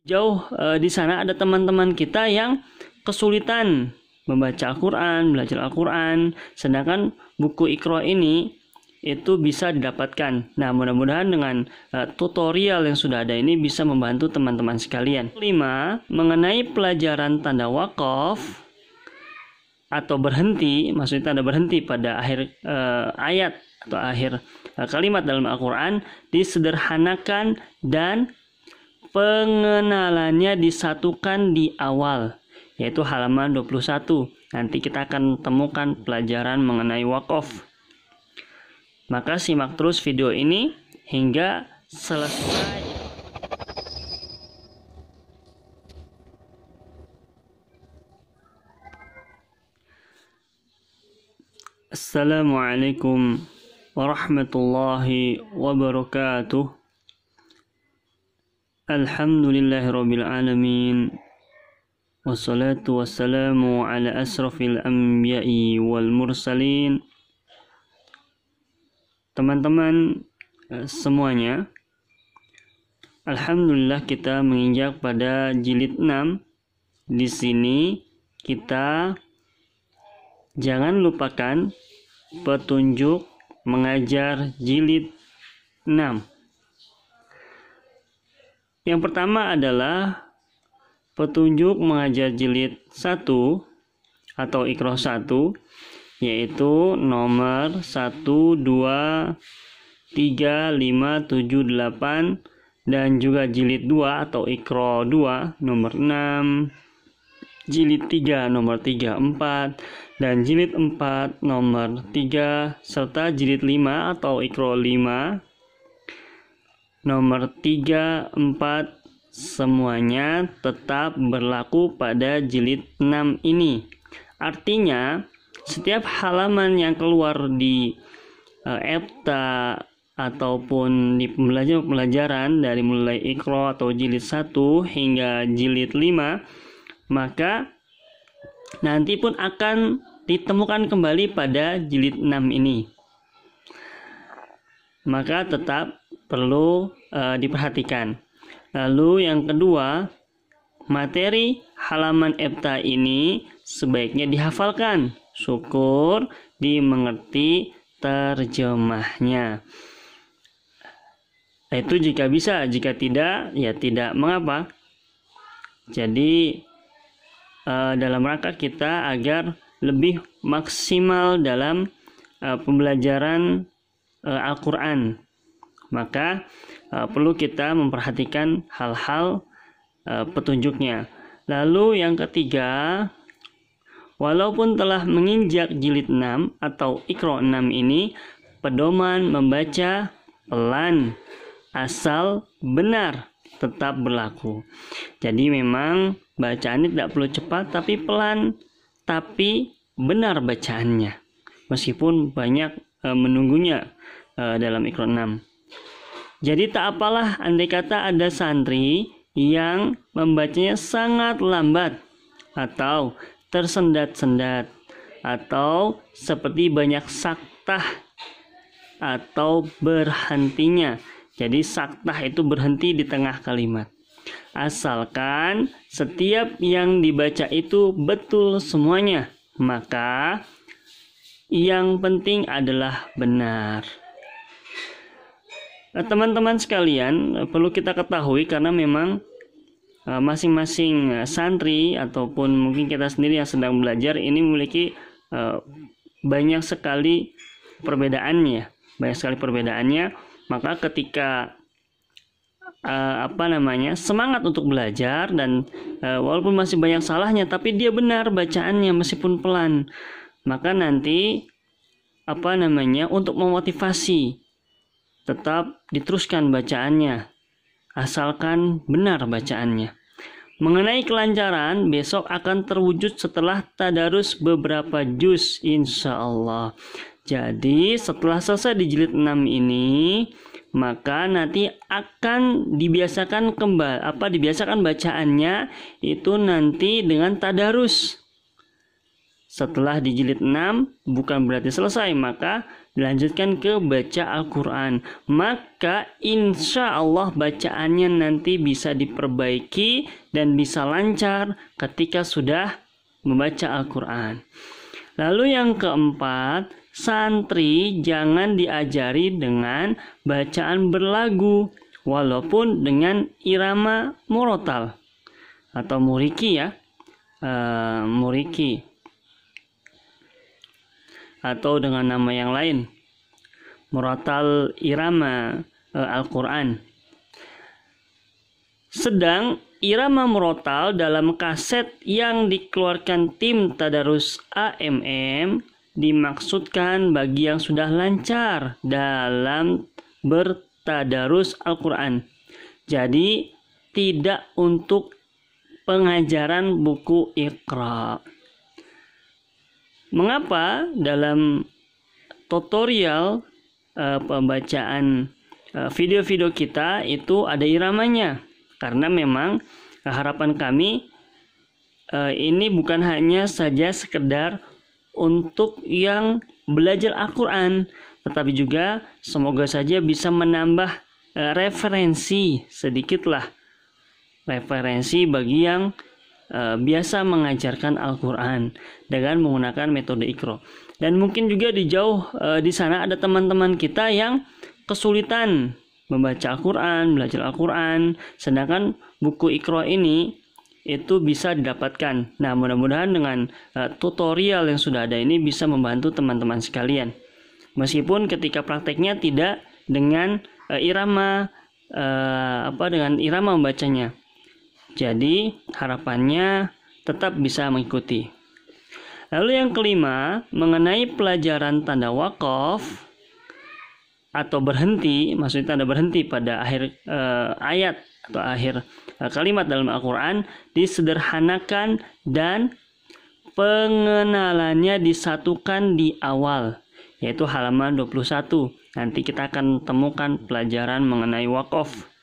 Di sana ada teman-teman kita yang kesulitan membaca Al-Quran, belajar Al-Quran, sedangkan buku Iqra ini itu bisa didapatkan. Nah, mudah-mudahan dengan tutorial yang sudah ada ini bisa membantu teman-teman sekalian. 5. Mengenai pelajaran tanda waqaf atau berhenti, maksudnya tanda berhenti pada akhir ayat atau akhir kalimat dalam Al-Quran disederhanakan dan pengenalannya disatukan di awal, yaitu halaman 21. Nanti kita akan temukan pelajaran mengenai waqaf. Maka simak terus video ini hingga selesai. Assalamualaikum warahmatullahi wabarakatuh. Alhamdulillahirabbil alamin. Wassalatu wassalamu ala asrafil anbiya'i wal mursalin. Teman-teman semuanya, alhamdulillah kita menginjak pada jilid 6. Di sini kita jangan lupakan petunjuk mengajar jilid 6. Yang pertama adalah petunjuk mengajar jilid 1 atau Iqra 1, yaitu nomor 1, 2, 3, 5, 7, 8, dan juga jilid 2 atau Iqra 2 nomor 6, jilid 3 nomor 3, 4, dan jilid 4 nomor 3, serta jilid 5 atau Iqra 5 nomor 3, 4, semuanya tetap berlaku pada jilid 6 ini. Artinya setiap halaman yang keluar di EPTA ataupun di pembelajaran dari mulai Iqra atau jilid 1 hingga jilid 5, maka nanti pun akan ditemukan kembali pada jilid 6 ini. Maka tetap perlu diperhatikan. Lalu yang kedua, materi halaman EPTA ini sebaiknya dihafalkan. Syukur dimengerti terjemahnya. Itu jika bisa, jika tidak, ya tidak mengapa. Jadi dalam rangka kita agar lebih maksimal dalam pembelajaran Al-Quran, maka perlu kita memperhatikan hal-hal petunjuknya. Lalu yang ketiga, walaupun telah menginjak jilid 6 atau Iqra 6 ini, pedoman membaca pelan asal benar tetap berlaku. Jadi memang bacaannya tidak perlu cepat tapi pelan, tapi benar bacaannya. Meskipun banyak menunggunya dalam Iqra 6. Jadi tak apalah andai kata ada santri yang membacanya sangat lambat atau tersendat-sendat atau seperti banyak saktah atau berhentinya. Jadi saktah itu berhenti di tengah kalimat. Asalkan setiap yang dibaca itu betul semuanya, maka yang penting adalah benar. Teman-teman sekalian, perlu kita ketahui karena memang masing-masing santri ataupun mungkin kita sendiri yang sedang belajar ini memiliki banyak sekali perbedaannya. Maka ketika semangat untuk belajar dan walaupun masih banyak salahnya tapi dia benar bacaannya meskipun pelan, maka nanti untuk memotivasi tetap diteruskan bacaannya asalkan benar bacaannya. Mengenai kelancaran, besok akan terwujud setelah tadarus beberapa juz insya Allah. Jadi setelah selesai di jilid 6 ini, maka nanti akan dibiasakan bacaannya itu nanti dengan tadarus. setelah di jilid 6 bukan berarti selesai, maka dilanjutkan ke baca Al-Quran. Maka insya Allah bacaannya nanti bisa diperbaiki dan bisa lancar ketika sudah membaca Al-Quran. Lalu yang keempat, santri jangan diajari dengan bacaan berlagu walaupun dengan irama murotal atau muriki ya, muriki atau dengan nama yang lain, muratal irama Al-Quran. Sedang irama murotal dalam kaset yang dikeluarkan tim Tadarus AMM dimaksudkan bagi yang sudah lancar dalam bertadarus Al-Quran. Jadi tidak untuk pengajaran buku Iqra. Mengapa dalam tutorial pembacaan video-video kita itu ada iramanya? Karena memang harapan kami ini bukan hanya saja sekedar untuk yang belajar Al-Quran, tetapi juga semoga saja bisa menambah referensi sedikitlah, referensi bagi yang biasa mengajarkan Al-Quran dengan menggunakan metode Iqra. Dan mungkin juga di sana ada teman-teman kita yang kesulitan membaca Al-Quran, belajar Al-Quran, sedangkan buku Iqra ini itu bisa didapatkan. Nah, mudah-mudahan dengan tutorial yang sudah ada ini bisa membantu teman-teman sekalian. Meskipun ketika prakteknya tidak dengan irama dengan irama membacanya. Jadi harapannya tetap bisa mengikuti. Lalu yang kelima, mengenai pelajaran tanda wakaf atau berhenti, maksudnya tanda berhenti pada akhir ayat atau akhir kalimat dalam Al-Quran disederhanakan dan pengenalannya disatukan di awal, yaitu halaman 21. Nanti kita akan temukan pelajaran mengenai wakaf.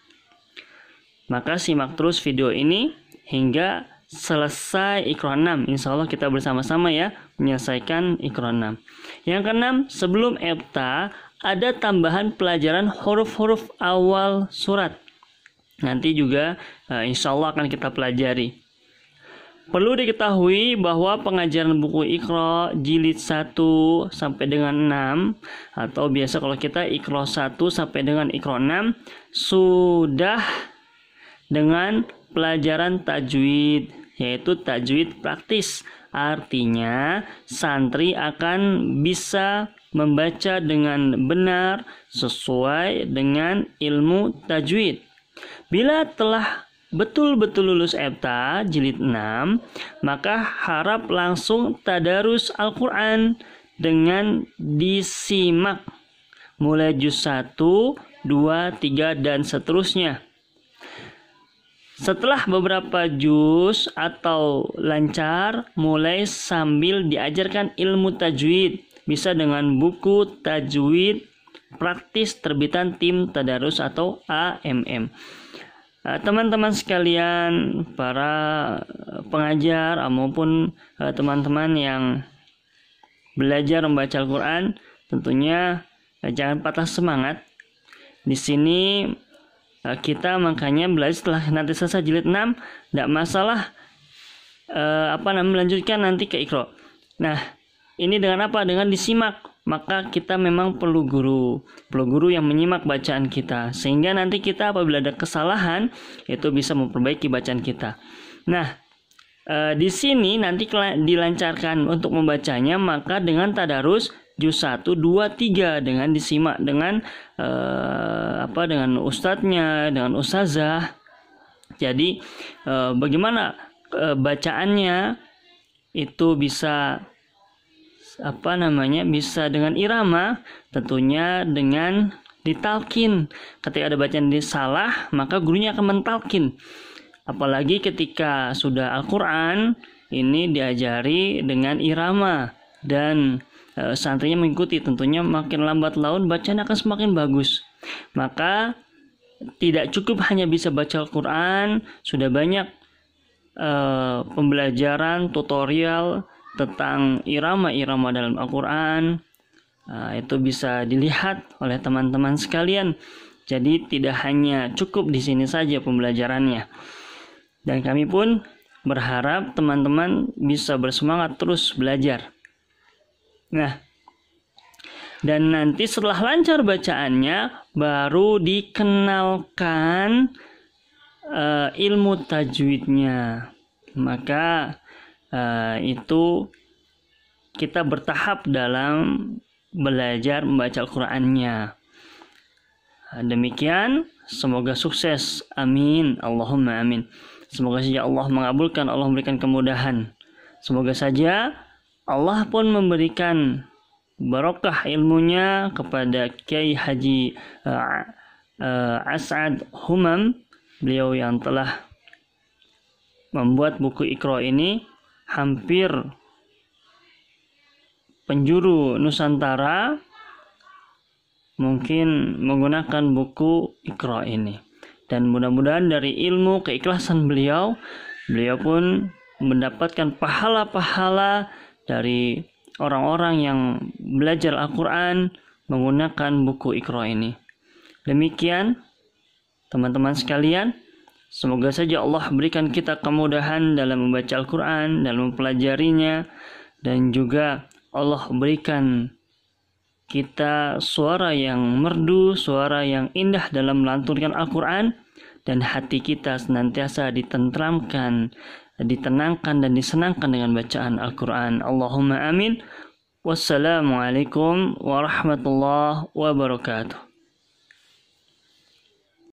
Maka simak terus video ini hingga selesai Iqra 6. Insya Allah kita bersama-sama ya menyelesaikan Iqra 6. Yang keenam, sebelum Ebta ada tambahan pelajaran huruf-huruf awal surat. Nanti juga insya Allah akan kita pelajari. Perlu diketahui bahwa pengajaran buku Iqra jilid 1 sampai dengan 6 atau biasa kalau kita Iqra 1 sampai dengan Iqra 6 sudah dengan pelajaran tajwid, yaitu tajwid praktis. Artinya santri akan bisa membaca dengan benar sesuai dengan ilmu tajwid. Bila telah betul-betul lulus Ebta jilid 6, maka harap langsung tadarus Al-Quran dengan disimak mulai juz 1, 2, 3 dan seterusnya. Setelah beberapa juz atau lancar, mulai sambil diajarkan ilmu tajwid, bisa dengan buku tajwid praktis terbitan tim Tadarus atau AMM. Teman-teman sekalian, para pengajar maupun teman-teman yang belajar membaca Al-Quran, tentunya jangan patah semangat. Di sini kita makanya belajar setelah nanti selesai jilid 6, tidak masalah melanjutkan nanti ke Iqra. Nah, ini dengan apa? Dengan disimak. Maka kita memang perlu guru yang menyimak bacaan kita, sehingga nanti kita apabila ada kesalahan itu bisa memperbaiki bacaan kita. Nah, di sini nanti dilancarkan untuk membacanya, maka dengan tadarus juz 1, 2, 3 dengan disimak dengan dengan ustadznya, dengan ustazah. Jadi bagaimana bacaannya itu bisa bisa dengan irama, tentunya dengan ditalkin. Ketika ada bacaan yang salah, maka gurunya akan mentalkin. Apalagi ketika sudah Al-Quran, ini diajari dengan irama dan santrinya mengikuti. Tentunya makin lambat laun bacaan akan semakin bagus. Maka tidak cukup hanya bisa baca Al-Quran, sudah banyak pembelajaran tutorial tentang irama-irama dalam Al-Quran, itu bisa dilihat oleh teman-teman sekalian. Jadi tidak hanya cukup di sini saja pembelajarannya. Dan kami pun berharap teman-teman bisa bersemangat terus belajar. Nah, dan nanti setelah lancar bacaannya, baru dikenalkan ilmu tajwidnya. Maka itu kita bertahap dalam belajar membaca Al-Qur'annya. Demikian, semoga sukses. Amin. Allahumma amin. Semoga saja Allah mengabulkan, Allah memberikan kemudahan. Semoga saja Allah pun memberikan barokah ilmunya kepada Kiai Haji As'ad Humam, beliau yang telah membuat buku Iqra ini, hampir penjuru Nusantara mungkin menggunakan buku Iqra ini. Dan mudah-mudahan dari ilmu keikhlasan beliau pun mendapatkan pahala-pahala dari orang-orang yang belajar Al-Quran menggunakan buku Iqra ini. Demikian teman-teman sekalian, semoga saja Allah berikan kita kemudahan dalam membaca Al-Quran, dalam mempelajarinya, dan juga Allah berikan kita suara yang merdu, suara yang indah dalam melantunkan Al-Quran, dan hati kita senantiasa ditentramkan, ditenangkan dan disenangkan dengan bacaan Al-Quran. Allahumma amin. Wassalamualaikum warahmatullahi wabarakatuh.